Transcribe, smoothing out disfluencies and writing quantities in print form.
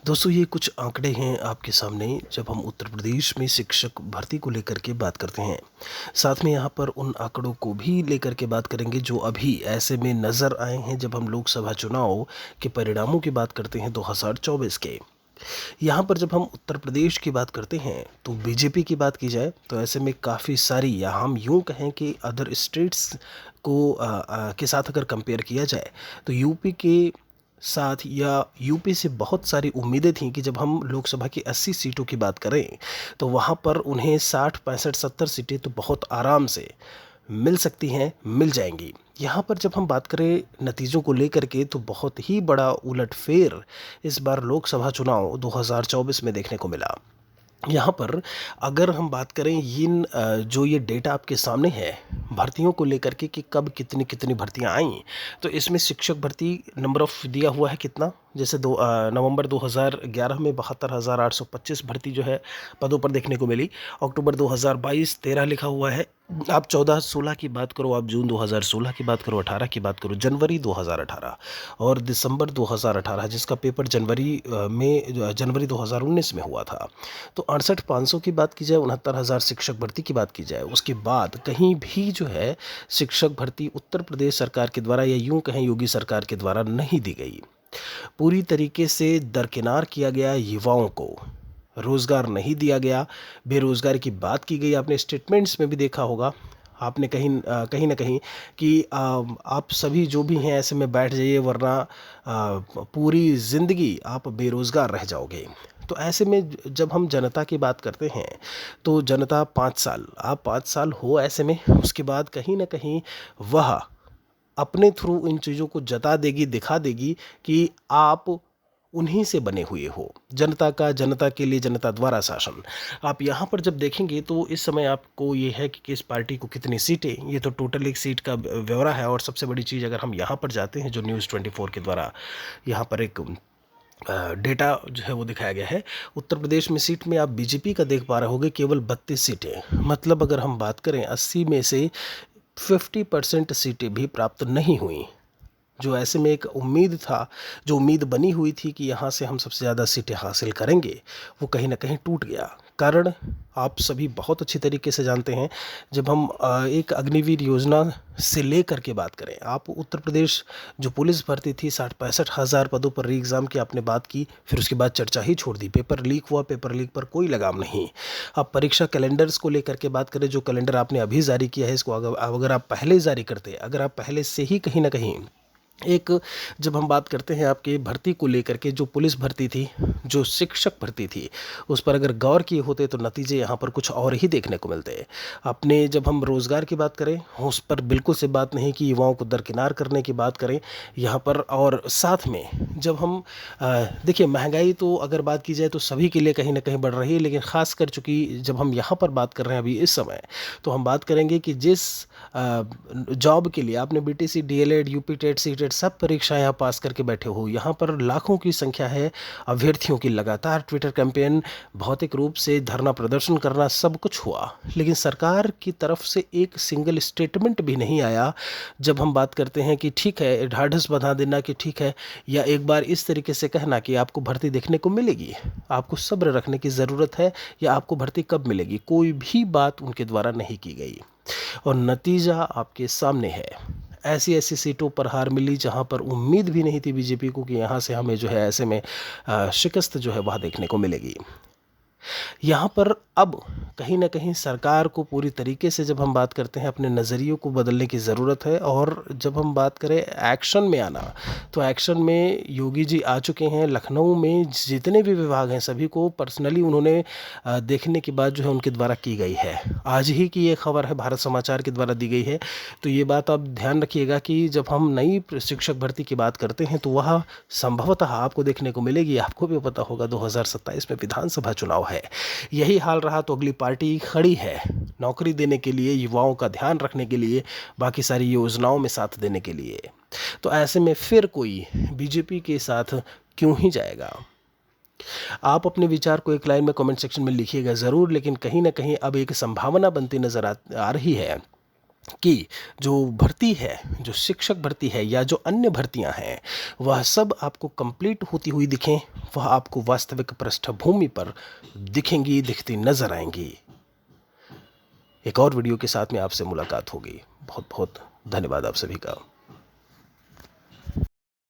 दोस्तों, ये कुछ आंकड़े हैं आपके सामने जब हम उत्तर प्रदेश में शिक्षक भर्ती को लेकर के बात करते हैं। साथ में यहाँ पर उन आंकड़ों को भी लेकर के बात करेंगे जो अभी ऐसे में नज़र आए हैं जब हम लोकसभा चुनाव के परिणामों की बात करते हैं 2024 के। यहाँ पर जब हम उत्तर प्रदेश की बात करते हैं तो बीजेपी की बात की जाए तो ऐसे में काफ़ी सारी, या हम यूँ कहें कि अदर स्टेट्स को के साथ अगर कंपेयर किया जाए तो यूपी के साथ, या यूपी से बहुत सारी उम्मीदें थीं कि जब हम लोकसभा की 80 सीटों की बात करें तो वहाँ पर उन्हें 60, 65, 70 सीटें तो बहुत आराम से मिल सकती हैं, मिल जाएंगी। यहाँ पर जब हम बात करें नतीजों को लेकर के तो बहुत ही बड़ा उलटफेर इस बार लोकसभा चुनाव 2024 में देखने को मिला। यहाँ पर अगर हम बात करें जो ये डेटा आपके सामने है भर्तियों को लेकर के कि कब कितनी कितनी भर्तियाँ आईं, तो इसमें शिक्षक भर्ती नंबर ऑफ़ दिया हुआ है कितना, जैसे नवंबर 2011 में 72,825 भर्ती जो है पदों पर देखने को मिली। अक्टूबर 2022 13 लिखा हुआ है। आप 14-16 की बात करो, आप जून 2016 की बात करो, 18 की बात करो, जनवरी 2018 और दिसंबर 2018 जिसका पेपर जनवरी 2019 में हुआ था। तो 68,500 की बात की जाए, 69,000 शिक्षक भर्ती की बात की जाए, उसके बाद कहीं भी जो है शिक्षक भर्ती उत्तर प्रदेश सरकार के द्वारा, या यूँ कहें योगी सरकार के द्वारा नहीं दी गई। पूरी तरीके से दरकिनार किया गया, युवाओं को रोज़गार नहीं दिया गया, बेरोज़गारी की बात की गई। आपने स्टेटमेंट्स में भी देखा होगा, आपने कहीं ना कहीं कि आप सभी जो भी हैं ऐसे में बैठ जाइए वरना पूरी ज़िंदगी आप बेरोज़गार रह जाओगे। तो ऐसे में जब हम जनता की बात करते हैं तो जनता 5 साल, आप 5 साल हो ऐसे में, उसके बाद कहीं ना कहीं वह अपने थ्रू इन चीज़ों को जता देगी, दिखा देगी कि आप उन्हीं से बने हुए हो। जनता का, जनता के लिए, जनता द्वारा शासन। आप यहाँ पर जब देखेंगे तो इस समय आपको ये है कि किस पार्टी को कितनी सीटें, ये तो टोटल एक सीट का ब्यौरा है। और सबसे बड़ी चीज़ अगर हम यहाँ पर जाते हैं जो न्यूज़ 24 के द्वारा यहाँ पर एक डेटा जो है वो दिखाया गया है, उत्तर प्रदेश में सीट में आप बीजेपी का देख पा रहे होंगे केवल 32 सीटें। मतलब अगर हम बात करें 80 में से 50% सीटें भी प्राप्त नहीं हुई। जो ऐसे में एक उम्मीद था, जो उम्मीद बनी हुई थी कि यहाँ से हम सबसे ज़्यादा सीटें हासिल करेंगे, वो कहीं ना कहीं टूट गया। कारण आप सभी बहुत अच्छी तरीके से जानते हैं। जब हम एक अग्निवीर योजना से लेकर के बात करें, आप उत्तर प्रदेश जो पुलिस भर्ती थी 60-65 हज़ार पदों पर री एग्ज़ाम की आपने बात की, फिर उसके बाद चर्चा ही छोड़ दी। पेपर लीक हुआ, पेपर लीक पर कोई लगाम नहीं। आप परीक्षा कैलेंडर्स को लेकर के बात करें, जो कैलेंडर आपने अभी जारी किया है, इसको अगर आप पहले जारी करते, अगर आप पहले से ही कहीं ना कहीं एक, जब हम बात करते हैं आपके भर्ती को लेकर के, जो पुलिस भर्ती थी, जो शिक्षक भर्ती थी, उस पर अगर गौर किए होते तो नतीजे यहाँ पर कुछ और ही देखने को मिलते। अपने जब हम रोज़गार की बात करें, उस पर बिल्कुल से बात नहीं की, युवाओं को दरकिनार करने की बात करें यहाँ पर। और साथ में जब हम देखिए, महंगाई तो अगर बात की जाए तो सभी के लिए कहीं ना कहीं बढ़ रही है, लेकिन ख़ास कर चूँकि जब हम यहाँ पर बात कर रहे हैं अभी इस समय, तो हम बात करेंगे कि जिस जॉब के लिए आपने BTC, DElEd, UP TET, CTET सब परीक्षाएं आप पास करके बैठे हो, यहाँ पर लाखों की संख्या है अभ्यर्थियों की। लगातार ट्विटर कैंपेन, भौतिक रूप से धरना प्रदर्शन करना, सब कुछ हुआ, लेकिन सरकार की तरफ से एक सिंगल स्टेटमेंट भी नहीं आया। जब हम बात करते हैं कि ठीक है, ढाढ़स बंधा देना कि ठीक है, या एक बार इस तरीके से कहना कि आपको भर्ती देखने को मिलेगी, आपको सब्र रखने की ज़रूरत है, या आपको भर्ती कब मिलेगी, कोई भी बात उनके द्वारा नहीं की गई। और नतीजा आपके सामने है। ऐसी ऐसी सीटों पर हार मिली जहां पर उम्मीद भी नहीं थी बीजेपी को कि यहाँ से हमें जो है ऐसे में शिकस्त जो है वह देखने को मिलेगी। यहाँ पर अब कहीं ना कहीं सरकार को पूरी तरीके से, जब हम बात करते हैं, अपने नज़रियों को बदलने की ज़रूरत है। और जब हम बात करें एक्शन में आना, तो एक्शन में योगी जी आ चुके हैं। लखनऊ में जितने भी विभाग हैं सभी को पर्सनली उन्होंने देखने की बात जो है उनके द्वारा की गई है। आज ही की ये खबर है, भारत समाचार के द्वारा दी गई है। तो ये बात आप ध्यान रखिएगा कि जब हम नई शिक्षक भर्ती की बात करते हैं तो वह संभवतः आपको देखने को मिलेगी। आपको भी पता होगा 2027 में विधानसभा चुनाव है। यही हाल रहा तो अगली पार्टी खड़ी है नौकरी देने के लिए, युवाओं का ध्यान रखने के लिए, बाकी सारी योजनाओं में साथ देने के लिए। तो ऐसे में फिर कोई बीजेपी के साथ क्यों ही जाएगा। आप अपने विचार को एक लाइन में कमेंट सेक्शन में लिखिएगा ज़रूर, लेकिन कहीं ना कहीं अब एक संभावना बनती नज़र आ रही है कि जो भर्ती है, जो शिक्षक भर्ती है या जो अन्य भर्तियां हैं, वह सब आपको कंप्लीट होती हुई दिखें, वह आपको वास्तविक पृष्ठभूमि पर दिखेंगी, दिखती नजर आएंगी। एक और वीडियो के साथ में आपसे मुलाकात होगी। बहुत बहुत धन्यवाद आप सभी का।